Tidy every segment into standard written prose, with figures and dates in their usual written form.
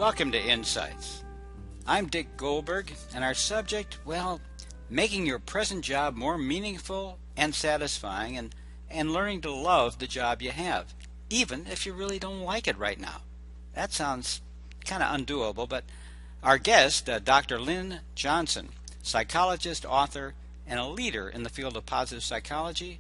Welcome to Insights. I'm Dick Goldberg, and our subject, well, making your present job more meaningful and satisfying, and learning to love the job you have, even if you really don't like it right now. That sounds kind of undoable, but our guest, Dr. Lynn Johnson, psychologist, author, and a leader in the field of positive psychology,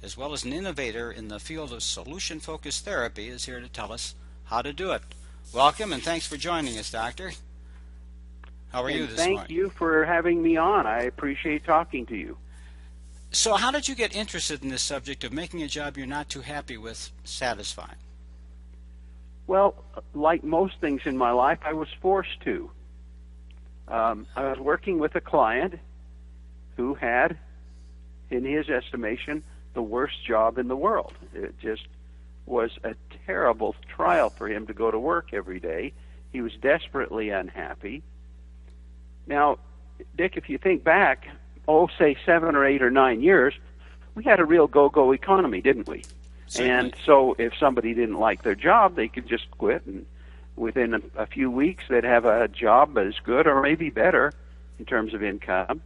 as well as an innovator in the field of solution-focused therapy, is here to tell us how to do it. Welcome, and thanks for joining us, Doctor. How are you this morning? Thank you for having me on. I appreciate talking to you. So how did you get interested in this subject of making a job you're not too happy with satisfying? Well, like most things in my life, I was forced to. I was working with a client who had, in his estimation, the worst job in the world. It just was a terrible trial for him to go to work every day. He was desperately unhappy. Now, Dick, if you think back, say 7 or 8 or 9 years, we had a real go-go economy, didn't we? Certainly. And so if somebody didn't like their job, they could just quit, and within a few weeks they'd have a job as good or maybe better in terms of income.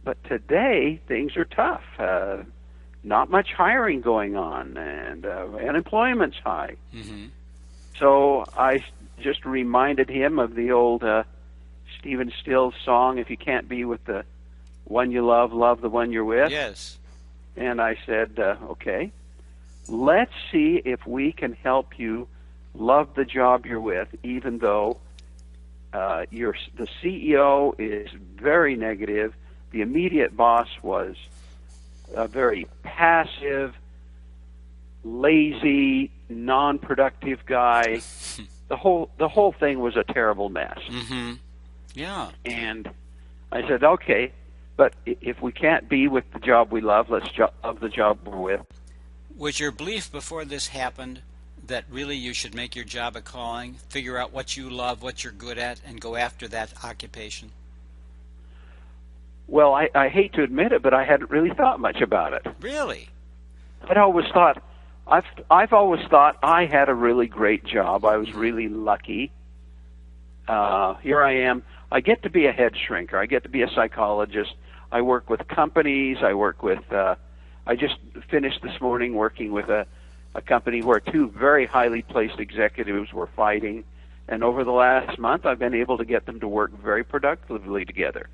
But today, things are tough. Not much hiring going on, and unemployment's high. Mm-hmm. So I just reminded him of the old Stephen Stills song, "If you can't be with the one you love, love the one you're with." Yes. And I said, okay, let's see if we can help you love the job you're with, even though the CEO is very negative. The immediate boss was a very passive, lazy, non-productive guy. The whole thing was a terrible mess. Mm-hmm. Yeah. And I said, okay, but if we can't be with the job we love, let's love the job we're with. Was your belief before this happened that really you should make your job a calling, figure out what you love, what you're good at, and go after that occupation? Well, I hate to admit it, but I hadn't really thought much about it. Really? I've always thought I had a really great job. I was really lucky. Here I am. I get to be a head shrinker. I get to be a psychologist. I work with companies. I just finished this morning working with a company where 2 very highly placed executives were fighting. And over the last month, I've been able to get them to work very productively together.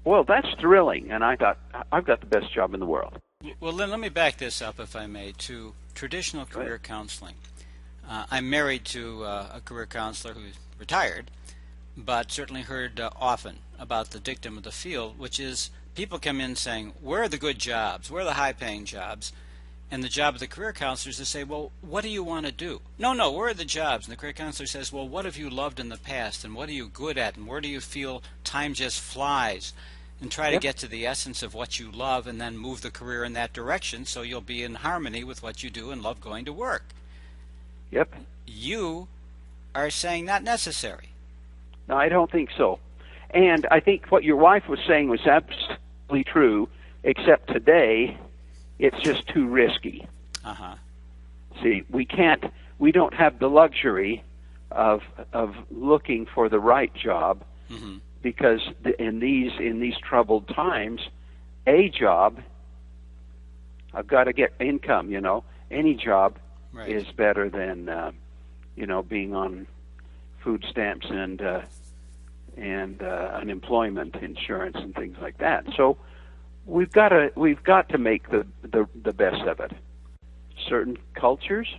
Well, that's thrilling, and I thought, I've got the best job in the world. Well, Lynn, let me back this up, if I may, to traditional career counseling. I'm married to a career counselor who's retired, but certainly heard often about the dictum of the field, which is people come in saying, where are the good jobs? Where are the high-paying jobs? And the job of the career counselor is to say, well, what do you want to do? No, where are the jobs? And the career counselor says, well, what have you loved in the past, and what are you good at, and where do you feel time just flies? And try to get to the essence of what you love and then move the career in that direction so you'll be in harmony with what you do and love going to work. Yep. You are saying not necessary. No, I don't think so. And I think what your wife was saying was absolutely true, except today it's just too risky. Uh-huh. See, we don't have the luxury of looking for the right job. Mm-hmm. Because in these troubled times, a job, I've got to get income. Any job is better than being on food stamps and unemployment insurance and things like that. So we've got to make the best of it. Certain cultures,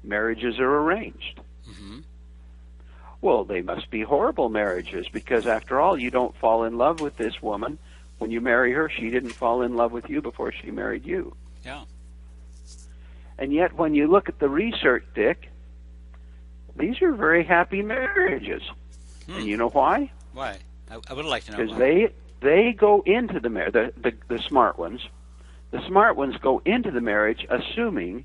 marriages are arranged. Mm-hmm. Well, they must be horrible marriages because, after all, you don't fall in love with this woman. When you marry her, she didn't fall in love with you before she married you. Yeah. And yet, when you look at the research, Dick, these are very happy marriages. And you know why? Why? I would like to know why. Because they go into the marriage, the smart ones. The smart ones go into the marriage assuming,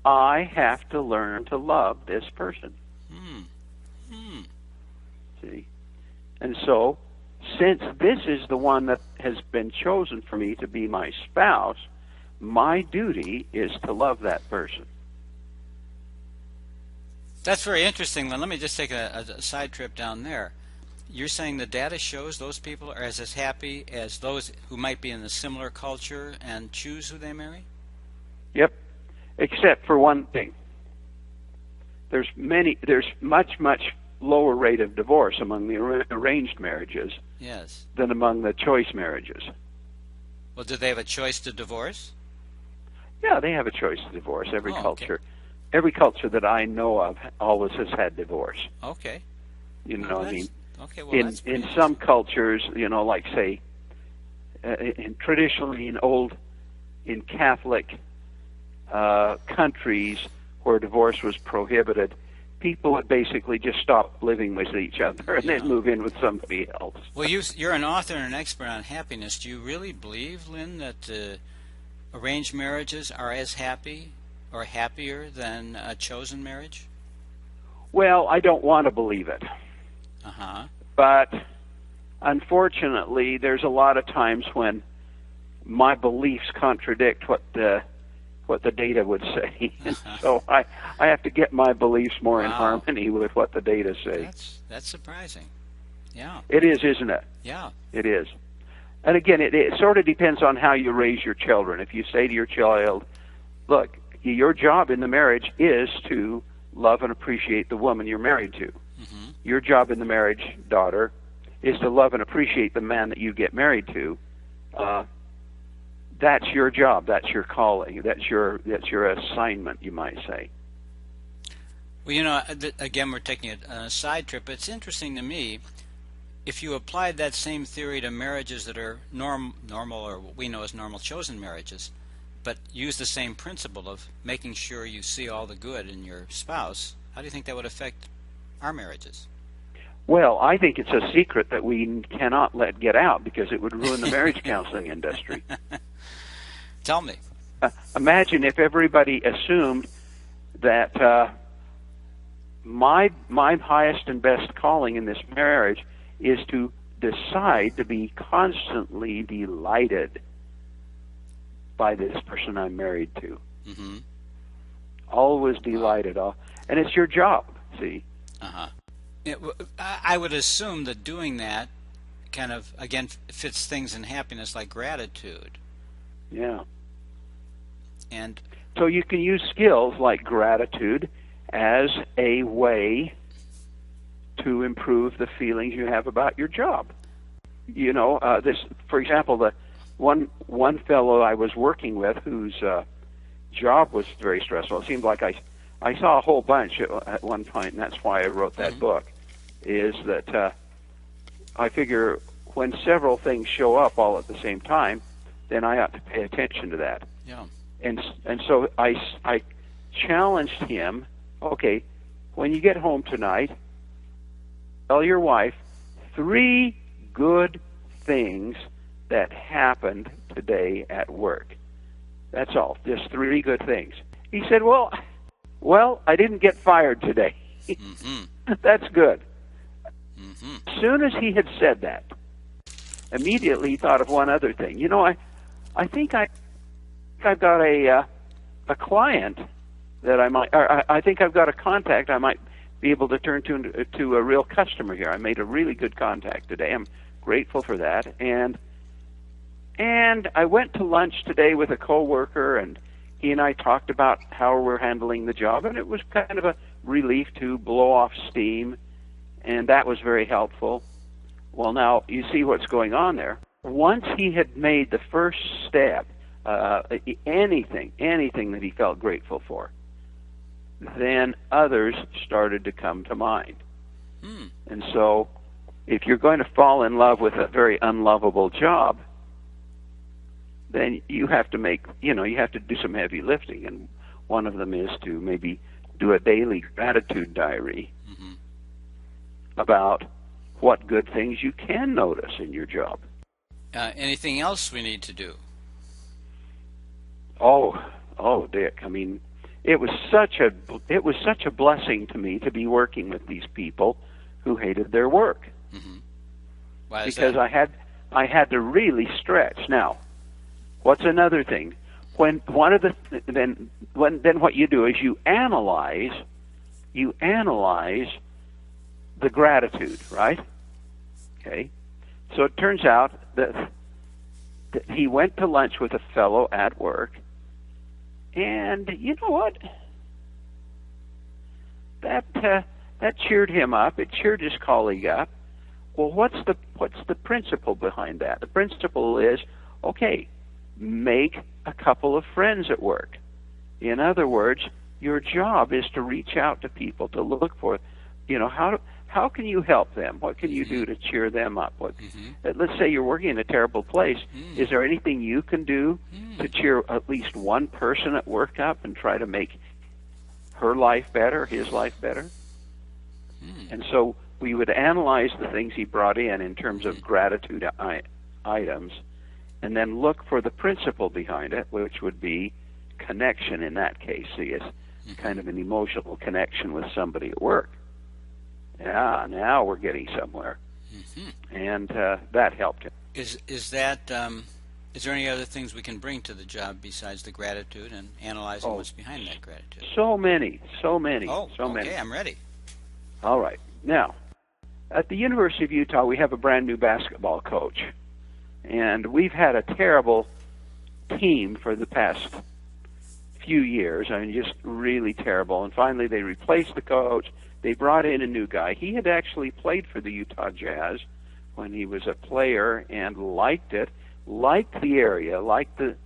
I have to learn to love this person. See? And so, since this is the one that has been chosen for me to be my spouse, my duty is to love that person. That's very interesting, Lynn. Let me just take a side trip down there. You're saying the data shows those people are as happy as those who might be in a similar culture and choose who they marry? Yep, except for one thing. There's much lower rate of divorce among the arranged marriages Yes. than among the choice marriages. Well, do they have a choice to divorce? Yeah, they have a choice to divorce. Every Oh, culture, okay. every culture that I know of always has had divorce. Okay. You know, Well, I mean, okay, well, that's in pretty some cultures, you know, like say, traditionally in Catholic countries where divorce was prohibited, people would basically just stop living with each other and then move in with somebody else. Well, you're an author and an expert on happiness. Do you really believe, Lynn, that arranged marriages are as happy or happier than a chosen marriage? Well, I don't want to believe it. Uh-huh. But unfortunately, there's a lot of times when my beliefs contradict what the data would say. And so I have to get my beliefs more in harmony with what the data say. That's surprising. Yeah. It is, isn't it? Yeah. It is. And again, it sort of depends on how you raise your children. If you say to your child, look, your job in the marriage is to love and appreciate the woman you're married to. Mm-hmm. Your job in the marriage, daughter, is to love and appreciate the man that you get married to. That's your job. That's your calling. That's your assignment, you might say. Well, you know, again, we're taking a side trip. It's interesting to me, if you applied that same theory to marriages that are normal, or what we know as normal chosen marriages, but use the same principle of making sure you see all the good in your spouse, how do you think that would affect our marriages? Well, I think it's a secret that we cannot let get out because it would ruin the marriage counseling industry. Tell me. Imagine if everybody assumed that my highest and best calling in this marriage is to decide to be constantly delighted by this person I'm married to. Mm-hmm. Always delighted. And it's your job, see? Uh-huh. I would assume that doing that kind of, again, fits things in happiness like gratitude. Yeah. And so you can use skills like gratitude as a way to improve the feelings you have about your job. You know, for example, the one fellow I was working with whose job was very stressful. It seemed like I saw a whole bunch at one point, and that's why I wrote that book, is that I figure when several things show up all at the same time, then I ought to pay attention to that. Yeah. And so I challenged him, okay, when you get home tonight, tell your wife 3 good things that happened today at work. That's all, just 3 good things. He said, well, I didn't get fired today. Mm-hmm. That's good. Mm-hmm. As soon as he had said that, immediately he thought of one other thing. You know, I think I've got a client that I think I've got a contact I might be able to turn to a real customer here. I made a really good contact today. I'm grateful for that. And I went to lunch today with a coworker, and he and I talked about how we're handling the job, and it was kind of a relief to blow off steam, and that was very helpful. Well, now, you see what's going on there. Once he had made the first step, anything that he felt grateful for, then others started to come to mind. And so, if you're going to fall in love with a very unlovable job, then you have to you have to do some heavy lifting, and one of them is to maybe do a daily gratitude diary about what good things you can notice in your job. Anything else we need to do? Oh, Dick. I mean, it was such a blessing to me to be working with these people who hated their work. Mm-hmm. Why is because that? I had to really stretch. Now, what's another thing? Then what you do is you analyze you analyze the gratitude, right? Okay. So it turns out that he went to lunch with a fellow at work, and you know what? That cheered him up. It cheered his colleague up. Well, what's the principle behind that? The principle is, okay, make a couple of friends at work. In other words, your job is to reach out to people, to look for, how can you help them? What can you do to cheer them up? Let's say you're working in a terrible place. Is there anything you can do to cheer at least one person at work up and try to make her life better, his life better? And so we would analyze the things he brought in terms of gratitude items, and then look for the principle behind it, which would be connection in that case. See, it's kind of an emotional connection with somebody at work. Yeah, now we're getting somewhere. And that helped him. Is there any other things we can bring to the job besides the gratitude and analyzing what's behind that gratitude? So many. Okay, I'm ready. All right. Now, at the University of Utah, we have a brand new basketball coach. And we've had a terrible team for the past few years. I mean, just really terrible. And finally, they replaced the coach. They brought in a new guy. He had actually played for the Utah Jazz when he was a player and liked it, liked the area, liked the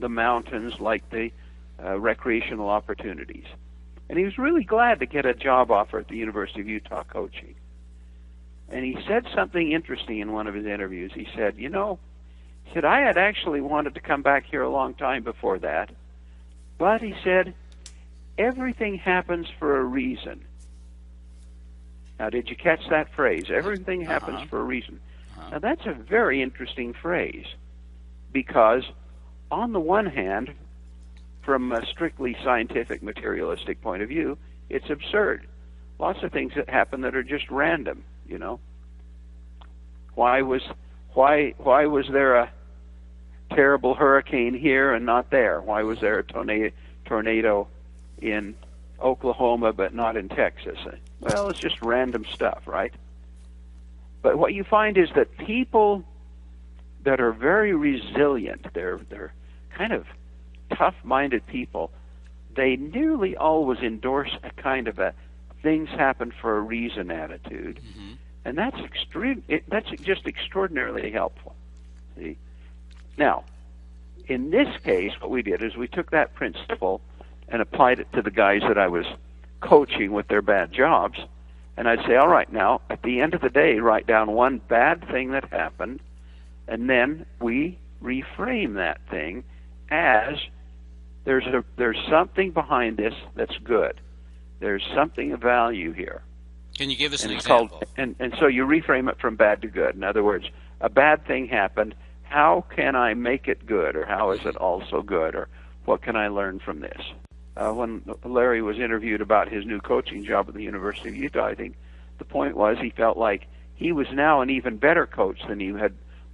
mountains, liked the recreational opportunities. And he was really glad to get a job offer at the University of Utah coaching. And he said something interesting in one of his interviews. He said, I had actually wanted to come back here a long time before that, but he said, everything happens for a reason. Now, did you catch that phrase? Everything happens for a reason. Now, that's a very interesting phrase, because on the one hand, from a strictly scientific, materialistic point of view, it's absurd. Lots of things that happen that are just random, Why was there a terrible hurricane here and not there? Why was there a tornado in Oklahoma but not in Texas? Well, it's just random stuff, right? But what you find is that people that are very resilient, they're kind of tough-minded people, they nearly always endorse a kind of a things happen for a reason attitude. And that's just extraordinarily helpful. See? Now, in this case, what we did is we took that principle and applied it to the guys that I was coaching with their bad jobs. And I'd say, all right, now, at the end of the day, write down one bad thing that happened, and then we reframe that thing as there's something behind this that's good. There's something of value here. Can you give us an example? And so you reframe it from bad to good. In other words, a bad thing happened. How can I make it good? Or how is it also good? Or what can I learn from this? When Larry was interviewed about his new coaching job at the University of Utah, I think the point was he felt like he was now an even better coach than he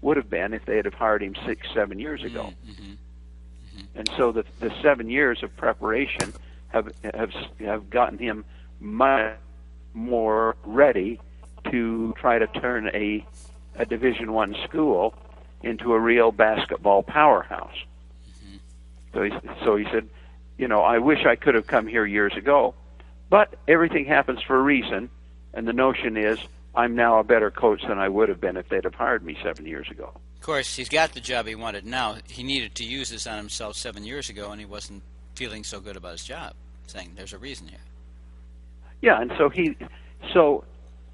would have been if they had hired him 6-7 years ago. And so the 7 years of preparation have gotten him much more ready to try to turn a Division I school into a real basketball powerhouse. So he said, I wish I could have come here years ago, but everything happens for a reason, and the notion is I'm now a better coach than I would have been if they'd have hired me 7 years ago. Of course, he's got the job he wanted now. He needed to use this on himself 7 years ago, and he wasn't feeling so good about his job, saying there's a reason here. Yeah, and so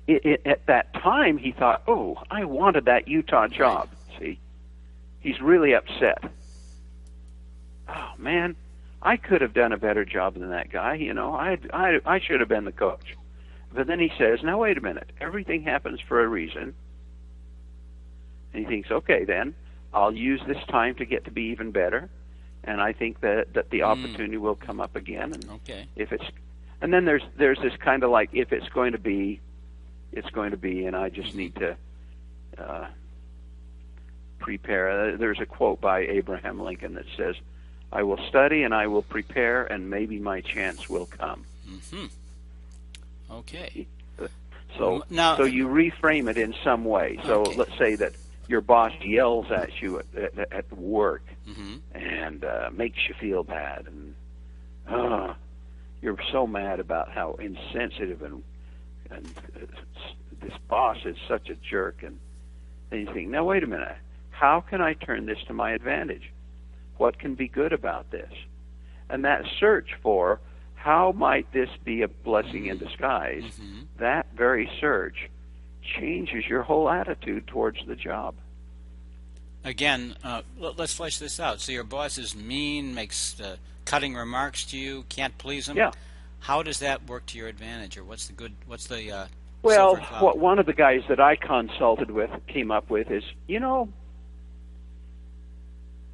at that time he thought, oh, I wanted that Utah job. See, he's really upset. Oh man, I could have done a better job than that guy. I should have been the coach. But then he says, now wait a minute, everything happens for a reason. And he thinks, okay, then I'll use this time to get to be even better, and I think that the opportunity will come up again. And and then there's this kind of like, if it's going to be, it's going to be, and I just need to prepare. There's a quote by Abraham Lincoln that says, I will study and I will prepare, and maybe my chance will come. Mm-hmm. Okay. So, Now, so you reframe it in some way. So okay. let's say that your boss yells at you at work Mm-hmm. and makes you feel bad, and you're so mad about how insensitive and this boss is such a jerk, and then you think, now wait a minute, how can I turn this to my advantage? What can be good about this? And that search for how might this be a blessing in disguise, Mm-hmm. that very search changes your whole attitude towards the job. Again, let's flesh this out. So your boss is mean, makes cutting remarks to you, can't please him. Yeah. How does that work to your advantage, or what's the good? What's the Well, silver cloud? what one of the guys that I consulted with came up with is,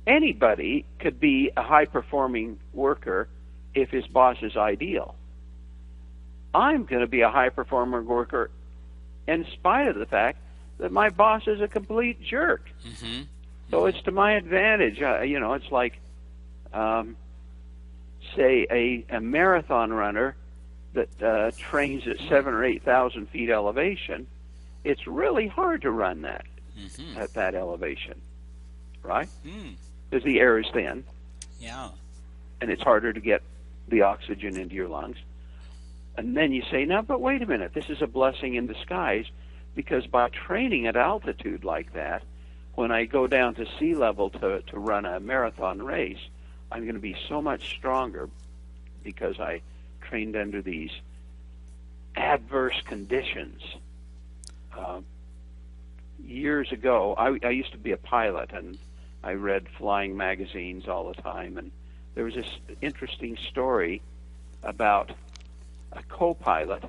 anybody could be a high-performing worker if his boss is ideal. I'm going to be a high-performing worker in spite of the fact that my boss is a complete jerk. Mm-hmm. So it's to my advantage. It's like, say, a marathon runner that trains at 7,000 or 8,000 feet elevation. It's really hard to run that Mm-hmm. at that elevation, right? Mm. Because the air is thin, Yeah. and it's harder to get the oxygen into your lungs. And then you say, now, but wait a minute, this is a blessing in disguise, because by training at altitude like that, when I go down to sea level to run a marathon race, I'm going to be so much stronger because I trained under these adverse conditions. Years ago, I used to be a pilot, and I read flying magazines all the time, and there was this interesting story about a co-pilot.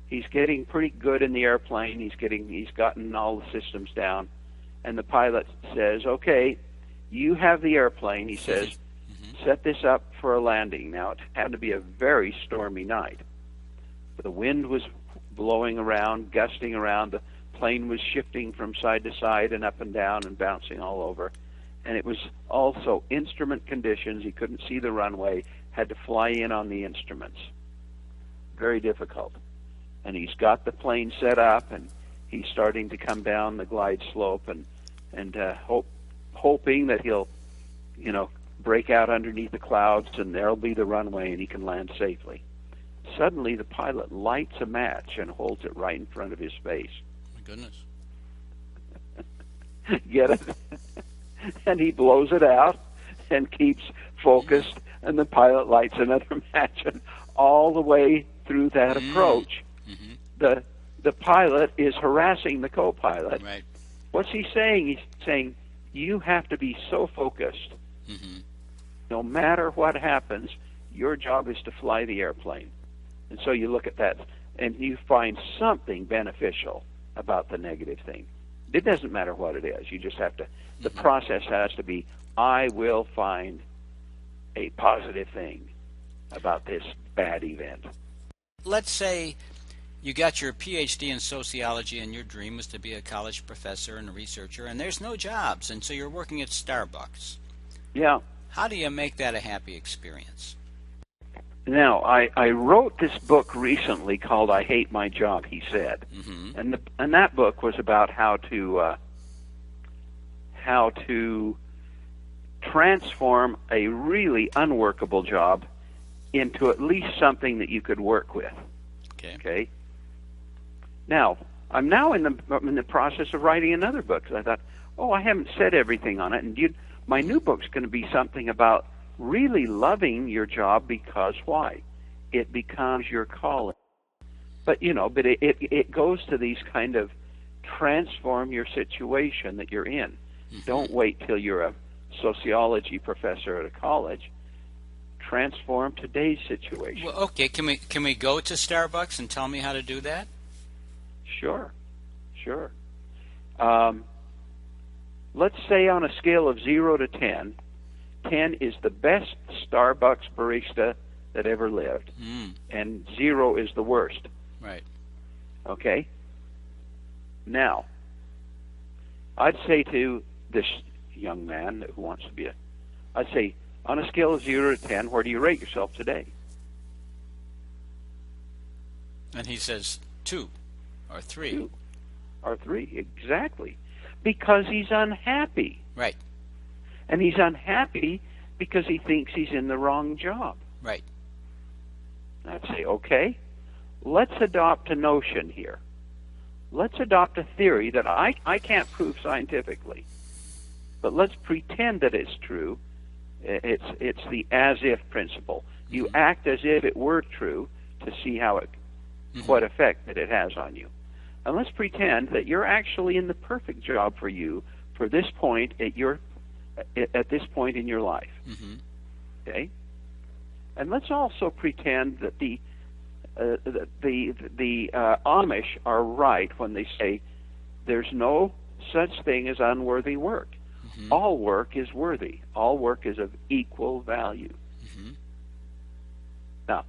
He's getting pretty good in the airplane. He's gotten all the systems down, and the pilot says, "Okay, you have the airplane." He says, "Set this up for a landing." Now it happened to be a very stormy night. The wind was blowing around, gusting around. The plane was shifting from side to side and up and down and bouncing all over. And it was also instrument conditions. He couldn't see the runway, had to fly in on the instruments. Very difficult. And he's got the plane set up, and he's starting to come down the glide slope, and hoping that he'll, break out underneath the clouds, and there'll be the runway, and he can land safely. Suddenly, the pilot lights a match and holds it right in front of his face. My goodness. Get it? And he blows it out and keeps focused, and the pilot lights another match, and all the way through that approach, the pilot is harassing the co-pilot. Right. What's he saying? He's saying, you have to be so focused. Mm-hmm. No matter what happens, your job is to fly the airplane. And so you look at that, and you find something beneficial about the negative thing. It doesn't matter what it is. You just have to, the process has to be, I will find a positive thing about this bad event. Let's say you got your PhD in sociology and your dream was to be a college professor and a researcher, and there's no jobs, and so you're working at Starbucks. Yeah. How do you make that a happy experience? Now, I wrote this book recently called "I Hate My Job," he said, and that book was about how to transform a really unworkable job into at least something that you could work with. Okay. Now, I'm now in the process of writing another book, because I thought, I haven't said everything on it, and my new book's going to be something about really loving your job, because why? It becomes your calling. But it goes to these kind of transform your situation that you're in. Don't wait till you're a sociology professor at a college. Transform today's situation. Well, okay, can we go to Starbucks and tell me how to do that? Sure. Let's say on a scale of 0 to 10, 10 is the best Starbucks barista that ever lived, and 0 is the worst. Right. Okay? Now, I'd say to this young man who wants to be I'd say, on a scale of 0 to 10, where do you rate yourself today? And he says 2 or 3. 2 or 3, exactly. Because he's unhappy. Right. And he's unhappy because he thinks he's in the wrong job. Right. I'd say, okay, let's adopt a notion here. Let's adopt a theory that I can't prove scientifically, but let's pretend that it's true. It's the as-if principle. You act as if it were true to see how what effect that it has on you. And let's pretend that you're actually in the perfect job for you for this point at this point in your life. Okay? And let's also pretend that the Amish are right when they say there's no such thing as unworthy work. All work is worthy. All work is of equal value. Now,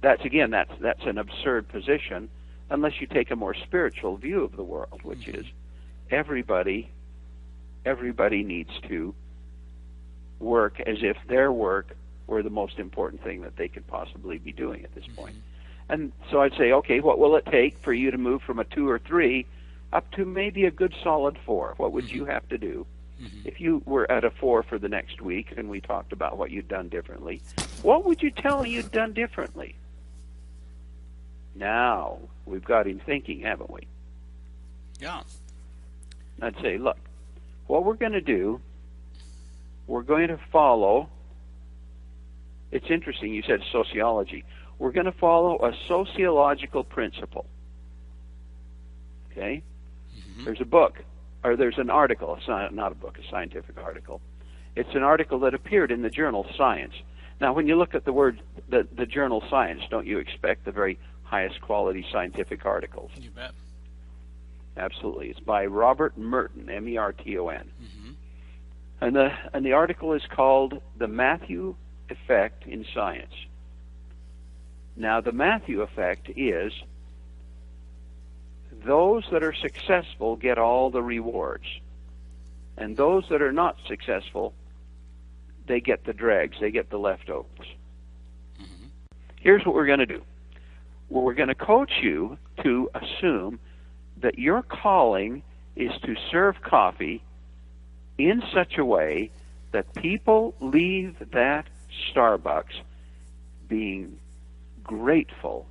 that's an absurd position unless you take a more spiritual view of the world, which is everybody needs to work as if their work were the most important thing that they could possibly be doing at this point. And so I'd say, okay, what will it take for you to move from a 2 or 3 up to maybe a good solid 4? What would you have to do? If you were at a 4 for the next week and we talked about what you'd done differently, what would you tell me you'd done differently? Now, we've got him thinking, haven't we? Yeah. I'd say, look, what we're going to do, we're going to follow, it's interesting, you said sociology. We're going to follow a sociological principle. Okay? There's a book, or there's an article, not a book, a scientific article. It's an article that appeared in the journal Science. Now, when you look at the word, the journal Science, don't you expect the very highest quality scientific articles? You bet. Absolutely. It's by Robert Merton, M-E-R-T-O-N. And the article is called The Matthew Effect in Science. Now, the Matthew effect is those that are successful get all the rewards. And those that are not successful, they get the dregs, they get the leftovers. Here's what we're going to do. We're going to coach you to assume that your calling is to serve coffee in such a way that people leave that Starbucks being grateful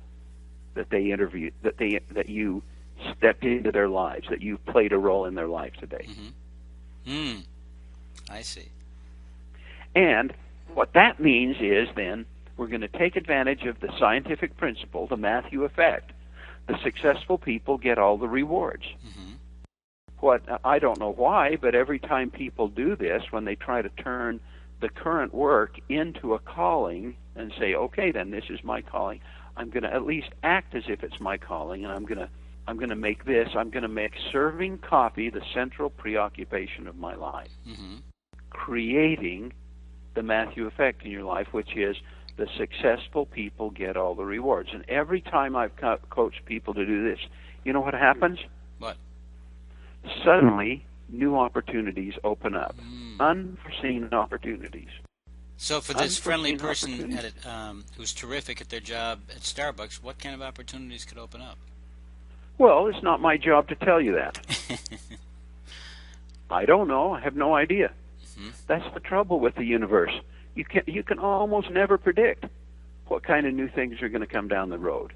that that you stepped into their lives, that you played a role in their life today. I see. And what that means is then we're going to take advantage of the scientific principle, the Matthew effect. The successful people get all the rewards. What I don't know why, but every time people do this, when they try to turn the current work into a calling and say, okay, then this is my calling, I'm going to at least act as if it's my calling, and I'm going to make serving coffee the central preoccupation of my life. Creating the Matthew effect in your life, which is the successful people get all the rewards. And every time I've coached people to do this, you know what happens? What? Suddenly, new opportunities open up. Unforeseen opportunities. So for this friendly person who's terrific at their job at Starbucks, what kind of opportunities could open up? Well, it's not my job to tell you that. I don't know. I have no idea. That's the trouble with the universe. You can almost never predict what kind of new things are going to come down the road.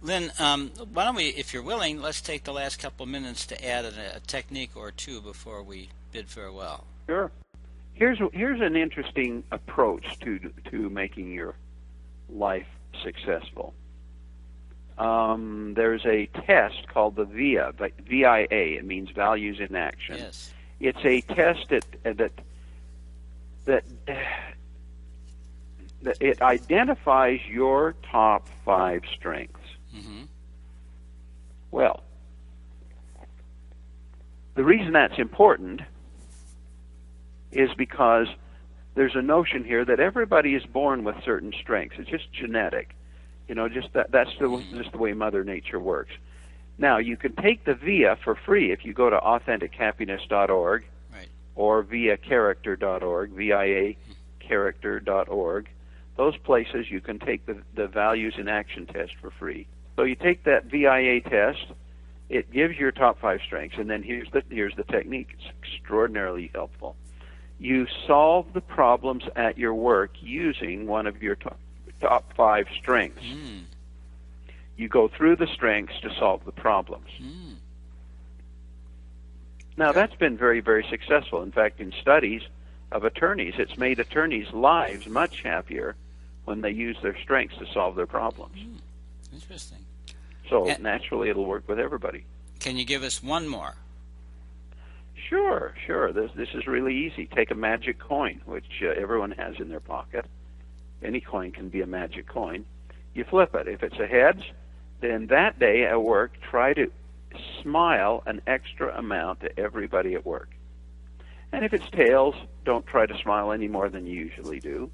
Lynn, why don't we, if you're willing, let's take the last couple minutes to add a technique or two before we bid farewell. Sure. Here's an interesting approach to making your life successful. There's a test called the VIA, V-I-A. It means values in action. Yes. It's a test that it identifies your top 5 strengths. Well, the reason that's important is because there's a notion here that everybody is born with certain strengths. It's just genetic. Just that's just the way Mother Nature works. Now, you can take the VIA for free if you go to AuthenticHappiness.org or viacharacter.org, VIA character.org. Those places you can take the values in action test for free. So you take that VIA test. It gives your top 5 strengths, and then here's the technique. It's extraordinarily helpful. You solve the problems at your work using one of your top 5 strengths. You go through the strengths to solve the problems. Now, that's been very, very successful. In fact, in studies of attorneys, it's made attorneys' lives much happier when they use their strengths to solve their problems. Interesting. So naturally, it'll work with everybody. Can you give us one more? Sure. This is really easy. Take a magic coin, which everyone has in their pocket. Any coin can be a magic coin. You flip it. If it's a heads, then that day at work, try to smile an extra amount to everybody at work. And if it's tails, don't try to smile any more than you usually do.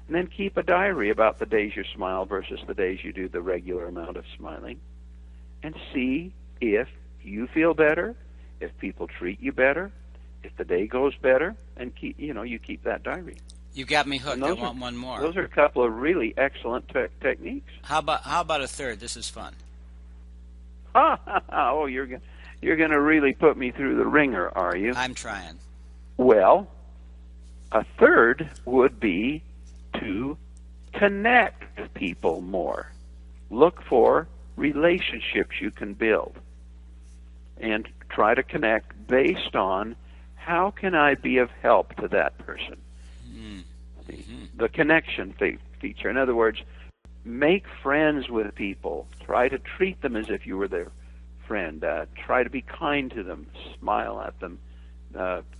And then keep a diary about the days you smile versus the days you do the regular amount of smiling. And see if you feel better, if people treat you better, if the day goes better, and you keep that diary. You got me hooked. I want one more. Those are a couple of really excellent techniques. How about a third? This is fun. Oh, you're going to really put me through the ringer, are you? I'm trying. Well, a third would be to connect with people more. Look for relationships you can build and try to connect based on how can I be of help to that person. The connection feature. In other words, make friends with people. Try to treat them as if you were their friend. Try to be kind to them. Smile at them.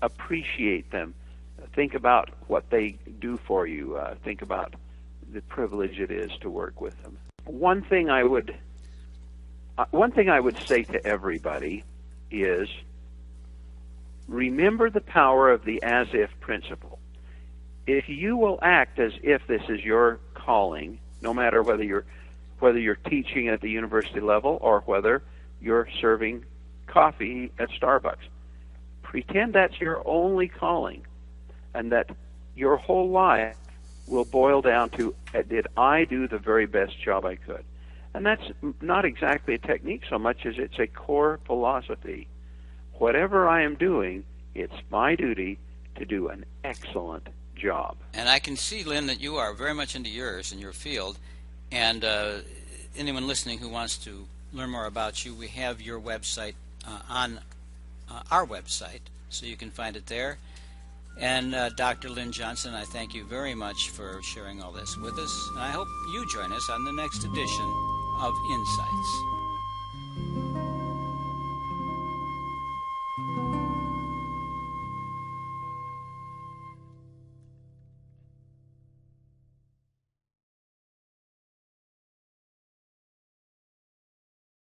Appreciate them. Think about what they do for you. Think about the privilege it is to work with them. One thing I would say to everybody is remember the power of the as-if principle. If you will act as if this is your calling, no matter whether you're teaching at the university level or whether you're serving coffee at Starbucks, pretend that's your only calling, and that your whole life will boil down to, did I do the very best job I could? And that's not exactly a technique so much as it's a core philosophy. Whatever I am doing, it's my duty to do an excellent job. And I can see, Lynn, that you are very much into yours and your field. And anyone listening who wants to learn more about you, we have your website on our website, so you can find it there. And Dr. Lynn Johnson, I thank you very much for sharing all this with us. And I hope you join us on the next edition of Insights.